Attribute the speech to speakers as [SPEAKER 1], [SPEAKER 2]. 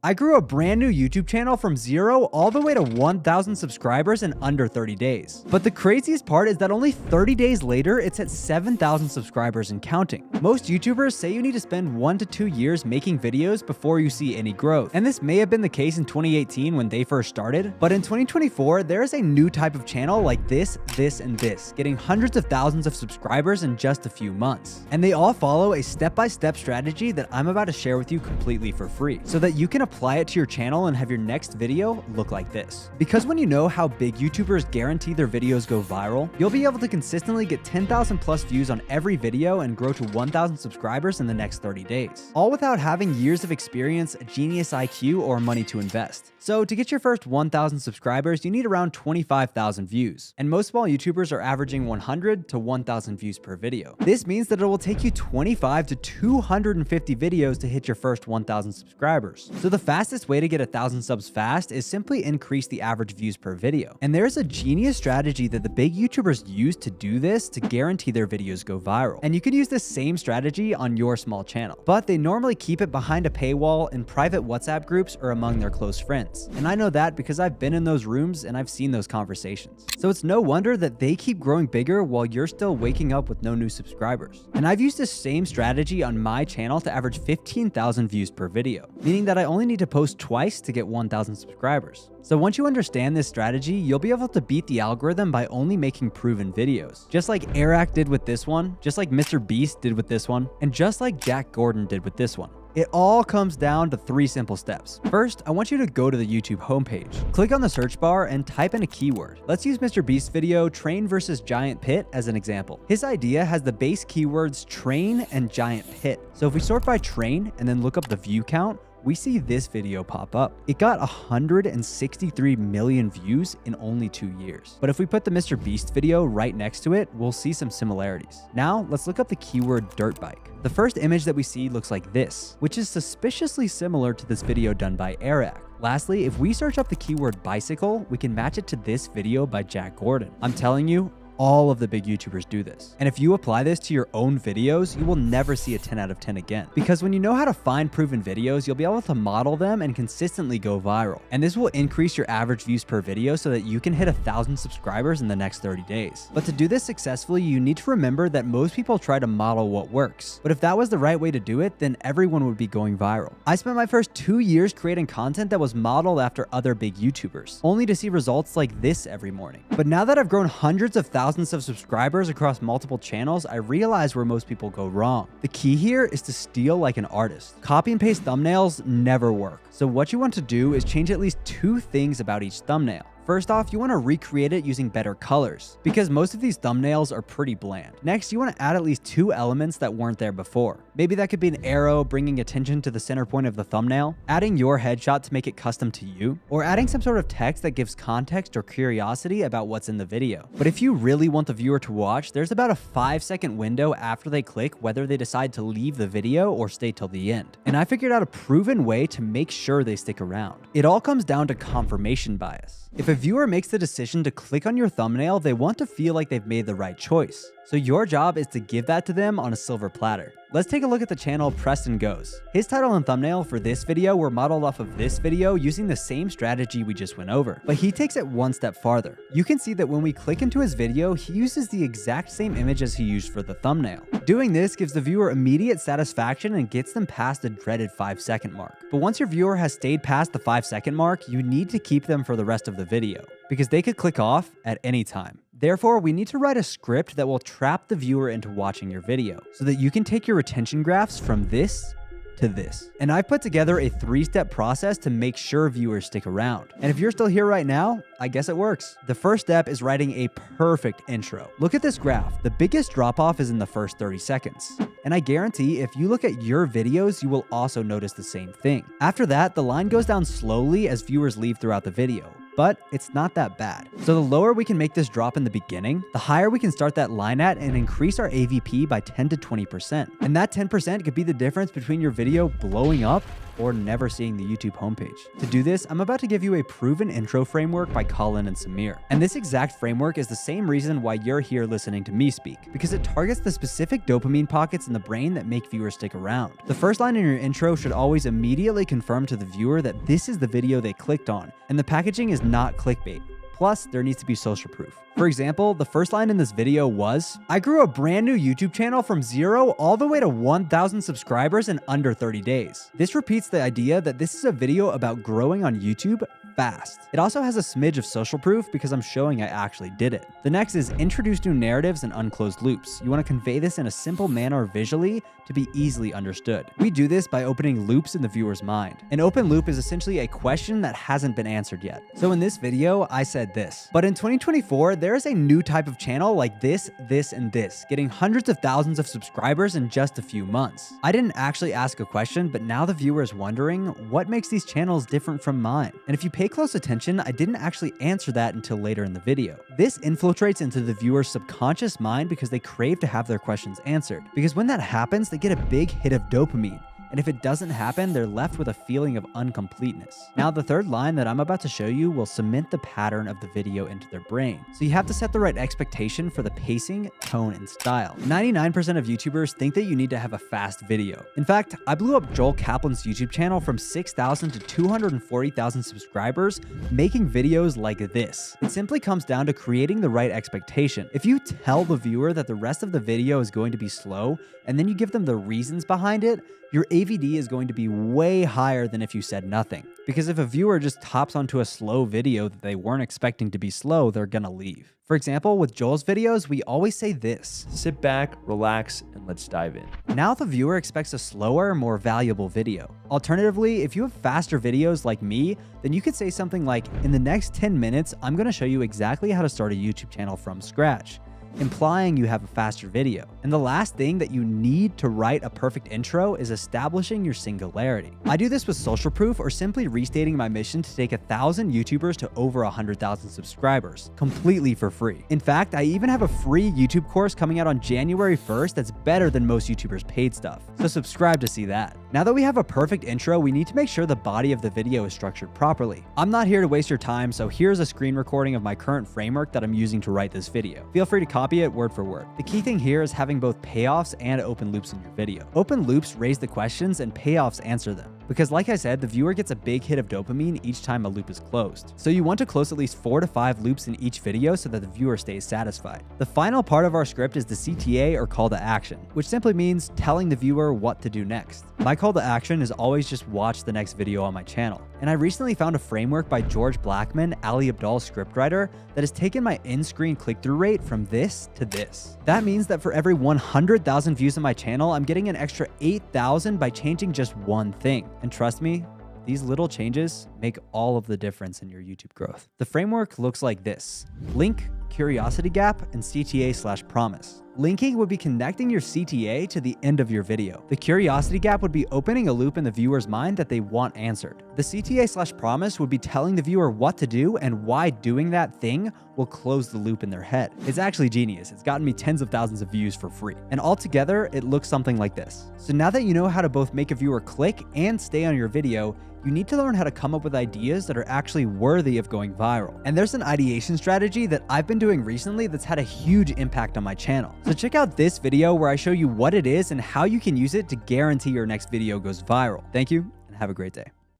[SPEAKER 1] I grew a brand new YouTube channel from 0 all the way to 1,000 subscribers in under 30 days. But the craziest part is that only 30 days later, it's at 7,000 subscribers and counting. Most YouTubers say you need to spend 1 to 2 years making videos before you see any growth. And this may have been the case in 2018 when they first started, but in 2024, there is a new type of channel like this, and this, getting hundreds of thousands of subscribers in just a few months. And they all follow a step-by-step strategy that I'm about to share with you completely for free, so that you can apply it to your channel and have your next video look like this. Because when you know how big YouTubers guarantee their videos go viral, you'll be able to consistently get 10,000 plus views on every video and grow to 1,000 subscribers in the next 30 days. All without having years of experience, genius IQ, or money to invest. So to get your first 1,000 subscribers, you need around 25,000 views. And most small YouTubers are averaging 100 to 1,000 views per video. This means that it will take you 25 to 250 videos to hit your first 1,000 subscribers. So the fastest way to get 1,000 subs fast is simply increase the average views per video. And there's a genius strategy that the big YouTubers use to do this to guarantee their videos go viral. And you can use the same strategy on your small channel, but they normally keep it behind a paywall in private WhatsApp groups or among their close friends. And I know that because I've been in those rooms and I've seen those conversations. So it's no wonder that they keep growing bigger while you're still waking up with no new subscribers. And I've used the same strategy on my channel to average 15,000 views per video, meaning that I only need to post twice to get 1,000 subscribers. So once you understand this strategy, you'll be able to beat the algorithm by only making proven videos. Just like Eric did with this one, just like MrBeast did with this one, and just like Jack Gordon did with this one. It all comes down to 3 simple steps. First, I want you to go to the YouTube homepage. Click on the search bar and type in a keyword. Let's use MrBeast's video, Train versus Giant Pit, as an example. His idea has the base keywords train and giant pit. So if we sort by train and then look up the view count, we see this video pop up. It got 163 million views in only 2 years. But if we put the MrBeast video right next to it, we'll see some similarities. Now, let's look up the keyword dirt bike. The first image that we see looks like this, which is suspiciously similar to this video done by Eric. Lastly, if we search up the keyword bicycle, we can match it to this video by Jack Gordon. I'm telling you, all of the big YouTubers do this. And if you apply this to your own videos, you will never see a 10 out of 10 again. Because when you know how to find proven videos, you'll be able to model them and consistently go viral. And this will increase your average views per video so that you can hit 1,000 subscribers in the next 30 days. But to do this successfully, you need to remember that most people try to model what works. But if that was the right way to do it, then everyone would be going viral. I spent my first 2 years creating content that was modeled after other big YouTubers, only to see results like this every morning. But now that I've grown hundreds of thousands of subscribers across multiple channels, I realize where most people go wrong. The key here is to steal like an artist. Copy and paste thumbnails never work. So what you want to do is change at least 2 things about each thumbnail. First off, you want to recreate it using better colors, because most of these thumbnails are pretty bland. Next, you want to add at least 2 elements that weren't there before. Maybe that could be an arrow bringing attention to the center point of the thumbnail, adding your headshot to make it custom to you, or adding some sort of text that gives context or curiosity about what's in the video. But if you really want the viewer to watch, there's about a 5-second window after they click whether they decide to leave the video or stay till the end. And I figured out a proven way to make sure they stick around. It all comes down to confirmation bias. If a viewer makes the decision to click on your thumbnail, they want to feel like they've made the right choice. So your job is to give that to them on a silver platter. Let's take a look at the channel Preston Goes. His title and thumbnail for this video were modeled off of this video using the same strategy we just went over, but he takes it one step farther. You can see that when we click into his video, he uses the exact same image as he used for the thumbnail. Doing this gives the viewer immediate satisfaction and gets them past the dreaded 5-second mark. But once your viewer has stayed past the 5-second mark, you need to keep them for the rest of the video, because they could click off at any time. Therefore, we need to write a script that will trap the viewer into watching your video so that you can take your retention graphs from this to this. And I've put together a 3-step process to make sure viewers stick around. And if you're still here right now, I guess it works. The first step is writing a perfect intro. Look at this graph. The biggest drop-off is in the first 30 seconds. And I guarantee if you look at your videos, you will also notice the same thing. After that, the line goes down slowly as viewers leave throughout the video. But it's not that bad. So the lower we can make this drop in the beginning, the higher we can start that line at and increase our AVP by 10 to 20%. And that 10% could be the difference between your video blowing up or never seeing the YouTube homepage. To do this, I'm about to give you a proven intro framework by Colin and Samir. And this exact framework is the same reason why you're here listening to me speak, because it targets the specific dopamine pockets in the brain that make viewers stick around. The first line in your intro should always immediately confirm to the viewer that this is the video they clicked on, and the packaging is not clickbait. Plus, there needs to be social proof. For example, the first line in this video was, "I grew a brand new YouTube channel from 0 all the way to 1,000 subscribers in under 30 days. This repeats the idea that this is a video about growing on YouTube fast. It also has a smidge of social proof because I'm showing I actually did it. The next is introduce new narratives and unclosed loops. You want to convey this in a simple manner visually to be easily understood. We do this by opening loops in the viewer's mind. An open loop is essentially a question that hasn't been answered yet. So in this video, I said this, but in 2024, there is a new type of channel like this, and this, getting hundreds of thousands of subscribers in just a few months. I didn't actually ask a question, but now the viewer is wondering what makes these channels different from mine. And if you pay close attention, I didn't actually answer that until later in the video. This infiltrates into the viewer's subconscious mind because they crave to have their questions answered. Because when that happens, they get a big hit of dopamine. And if it doesn't happen, they're left with a feeling of incompleteness. Now, the third line that I'm about to show you will cement the pattern of the video into their brain. So you have to set the right expectation for the pacing, tone, and style. 99% of YouTubers think that you need to have a fast video. In fact, I blew up Joel Kaplan's YouTube channel from 6,000 to 240,000 subscribers making videos like this. It simply comes down to creating the right expectation. If you tell the viewer that the rest of the video is going to be slow, and then you give them the reasons behind it, your AVD is going to be way higher than if you said nothing. Because if a viewer just hops onto a slow video that they weren't expecting to be slow, they're gonna leave. For example, with Joel's videos, we always say this:
[SPEAKER 2] sit back, relax, and let's dive in.
[SPEAKER 1] Now the viewer expects a slower, more valuable video. Alternatively, if you have faster videos like me, then you could say something like, in the next 10 minutes, I'm gonna show you exactly how to start a YouTube channel from scratch, implying you have a faster video. And the last thing that you need to write a perfect intro is establishing your singularity. I do this with social proof or simply restating my mission to take 1,000 YouTubers to over 100,000 subscribers, completely for free. In fact, I even have a free YouTube course coming out on January 1st that's better than most YouTubers' paid stuff. So subscribe to see that. Now that we have a perfect intro, we need to make sure the body of the video is structured properly. I'm not here to waste your time, so here's a screen recording of my current framework that I'm using to write this video. Feel free to copy it word for word. The key thing here is having both payoffs and open loops in your video. Open loops raise the questions and payoffs answer them. Because like I said, the viewer gets a big hit of dopamine each time a loop is closed. So you want to close at least 4 to 5 loops in each video so that the viewer stays satisfied. The final part of our script is the CTA, or call to action, which simply means telling the viewer what to do next. My call to action is always just watch the next video on my channel. And I recently found a framework by George Blackman, Ali Abdaal scriptwriter, that has taken my in-screen click-through rate from this to this. That means that for every 100,000 views on my channel, I'm getting an extra 8,000 by changing just one thing. And trust me, these little changes make all of the difference in your YouTube growth. The framework looks like this: link, curiosity gap, and CTA/promise. Linking would be connecting your CTA to the end of your video. The curiosity gap would be opening a loop in the viewer's mind that they want answered. The CTA/promise would be telling the viewer what to do and why doing that thing will close the loop in their head. It's actually genius. It's gotten me tens of thousands of views for free. And altogether, it looks something like this. So now that you know how to both make a viewer click and stay on your video, you need to learn how to come up with ideas that are actually worthy of going viral. And there's an ideation strategy that I've been doing recently that's had a huge impact on my channel. So check out this video where I show you what it is and how you can use it to guarantee your next video goes viral. Thank you, and have a great day.